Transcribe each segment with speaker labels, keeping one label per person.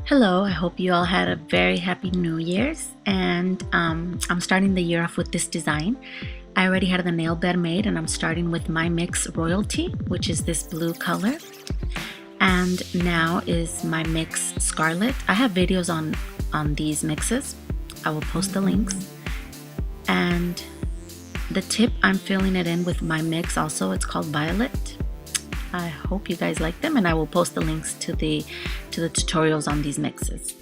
Speaker 1: Hello, I hope you all had a very happy New Year's, and I'm starting the year off with this design. I already had the nail bed made, and I'm starting with my mix Royalty, which is this blue color, and now is my mix Scarlet. I have videos on these mixes. I will post the links. And the tip, I'm filling it in with my mix also. It's called Violet. I hope you guys like them, and I will post the links to the tutorials on these mixes.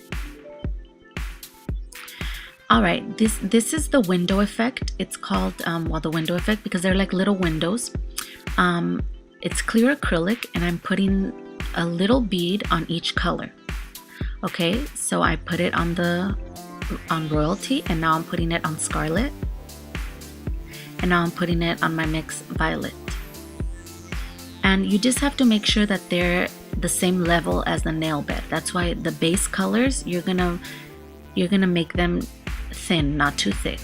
Speaker 1: All right, this is the window effect. It's called the window effect because they're like little windows. It's clear acrylic, and I'm putting a little bead on each color. Okay, so I put it on Royalty, and now I'm putting it on Scarlet, and now I'm putting it on my mix Violet. And you just have to make sure that they're the same level as the nail bed. That's why the base colors, you're gonna make them thin, not too thick,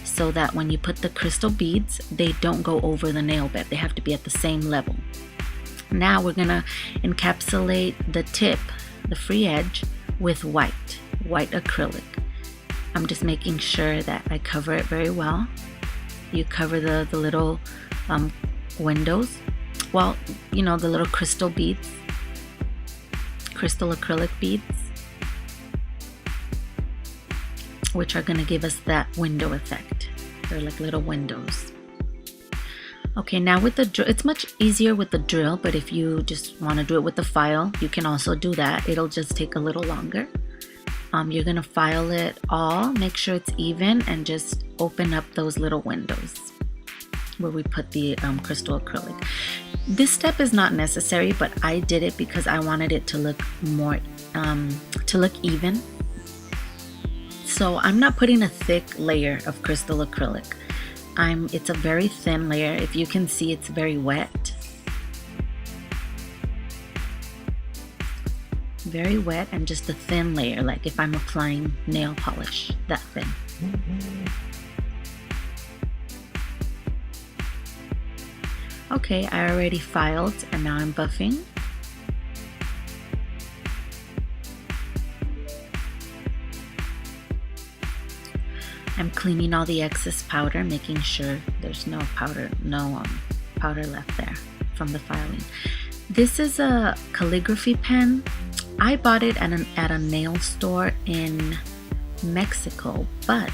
Speaker 1: so that when you put the crystal beads, they don't go over the nail bed. They have to be at the same level. Now we're gonna encapsulate the tip, the free edge, with white acrylic. I'm just making sure that I cover it very well. You cover the little windows. Well, you know, the little crystal beads, crystal acrylic beads, which are going to give us that window effect. They're like little windows. Okay, now with the drill, it's much easier with the drill, but if you just want to do it with the file, you can also do that. It'll just take a little longer. You're going to file it all, make sure it's even, and just open up those little windows where we put the crystal acrylic. This step is not necessary, but I did it because I wanted it to look more, to look even. So I'm not putting a thick layer of crystal acrylic. It's a very thin layer. If you can see, it's very wet. Very wet, and just a thin layer, like if I'm applying nail polish, that thin. Okay, I already filed, and now I'm buffing. I'm cleaning all the excess powder, making sure there's no powder left there from the filing. This is a calligraphy pen. I bought it at a nail store in Mexico, but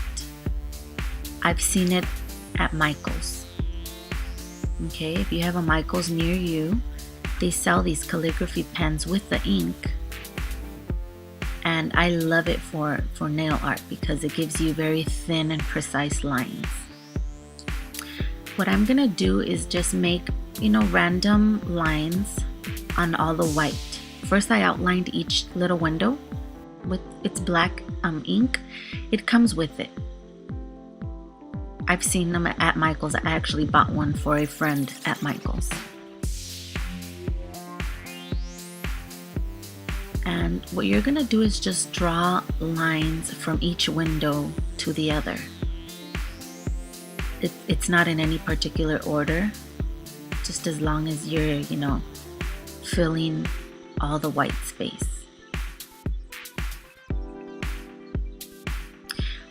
Speaker 1: I've seen it at Michael's. Okay, if you have a Michael's near you, they sell these calligraphy pens with the ink, and I love it for nail art because it gives you very thin and precise lines. What I'm gonna do is just make, random lines on all the white. First, I outlined each little window with its black ink. It comes with it. I've seen them at Michael's. I actually bought one for a friend at Michael's. And what you're gonna do is just draw lines from each window to the other. It's not in any particular order, just as long as you're, filling all the white space.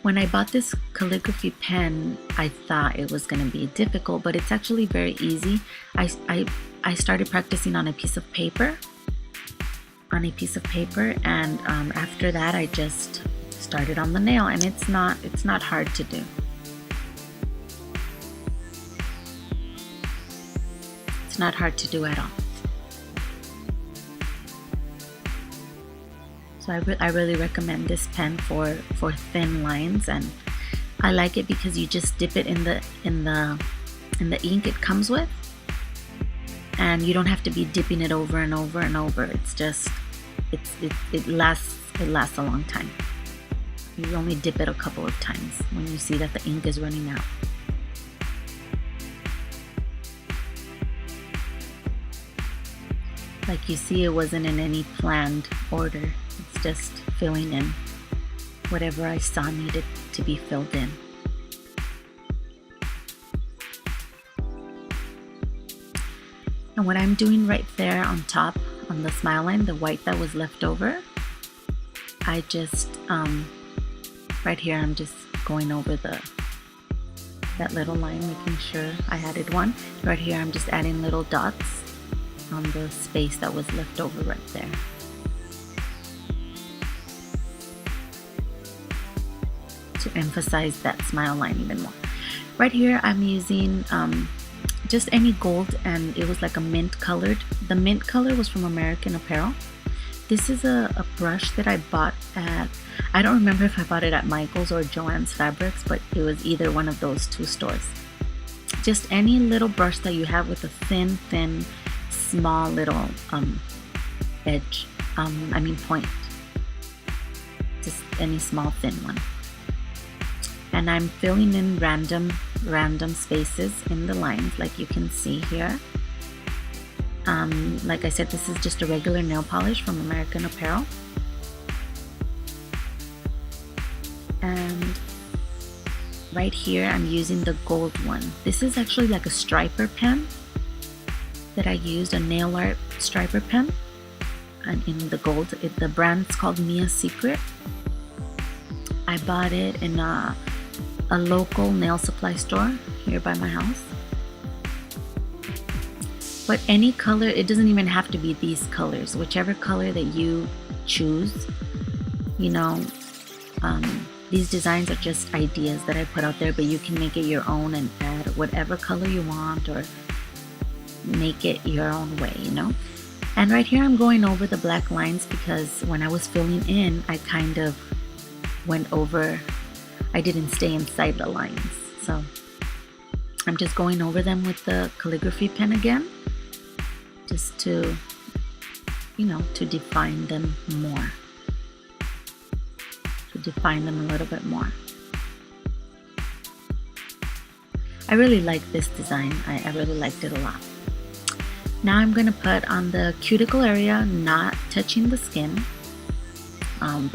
Speaker 1: When I bought this calligraphy pen, I thought it was going to be difficult, but it's actually very easy. I started practicing on a piece of paper, and after that I just started on the nail, and it's not hard to do. It's not hard to do at all. So I really recommend this pen for thin lines, and I like it because you just dip it in the ink it comes with, and you don't have to be dipping it over and over and over. It's just it lasts a long time. You only dip it a couple of times when you see that the ink is running out. Like you see, it wasn't in any planned order. It's just filling in whatever I saw needed to be filled in. And what I'm doing right there on top, on the smile line, the white that was left over, I just, right here, I'm just going over that little line, making sure I added one. Right here, I'm just adding little dots on the space that was left over right there. To emphasize that smile line even more. Right here, I'm using just any gold, and it was like a mint colored. The mint color was from American Apparel. This is a brush that I bought at, I don't remember if I bought it at Michael's or Joann's Fabrics, but it was either one of those two stores. Just any little brush that you have with a thin, small little edge, point. Just any small thin one. And I'm filling in random spaces in the lines, like you can see here. Like I said, this is just a regular nail polish from American Apparel. And right here, I'm using the gold one. This is actually like a striper pen that I used, a nail art striper pen. And in the gold, the brand's called Mia's Secret. I bought it in a local nail supply store here by my house. But any color, it doesn't even have to be these colors. Whichever color that you choose, you know, these designs are just ideas that I put out there, but you can make it your own and add whatever color you want or make it your own way, you know. And right here, I'm going over the black lines because when I was filling in, I kind of went over, I didn't stay inside the lines. So I'm just going over them with the calligraphy pen again, just to, you know, to define them more. To define them a little bit more. I really like this design. I really liked it a lot. Now I'm going to put on the cuticle area, not touching the skin,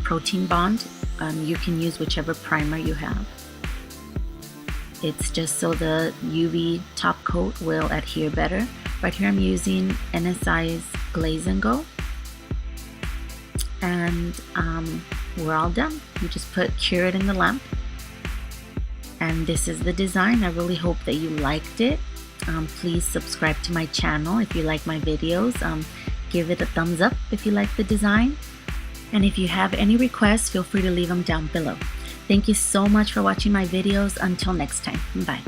Speaker 1: Protein Bond. You can use whichever primer you have. It's just so the UV top coat will adhere better. Right here I'm using NSI's Glaze and Go. And we're all done. You just put Cure It in the lamp. And this is the design. I really hope that you liked it. Please subscribe to my channel if you like my videos. Give it a thumbs up if you like the design. And if you have any requests, feel free to leave them down below. Thank you so much for watching my videos. Until next time. Bye.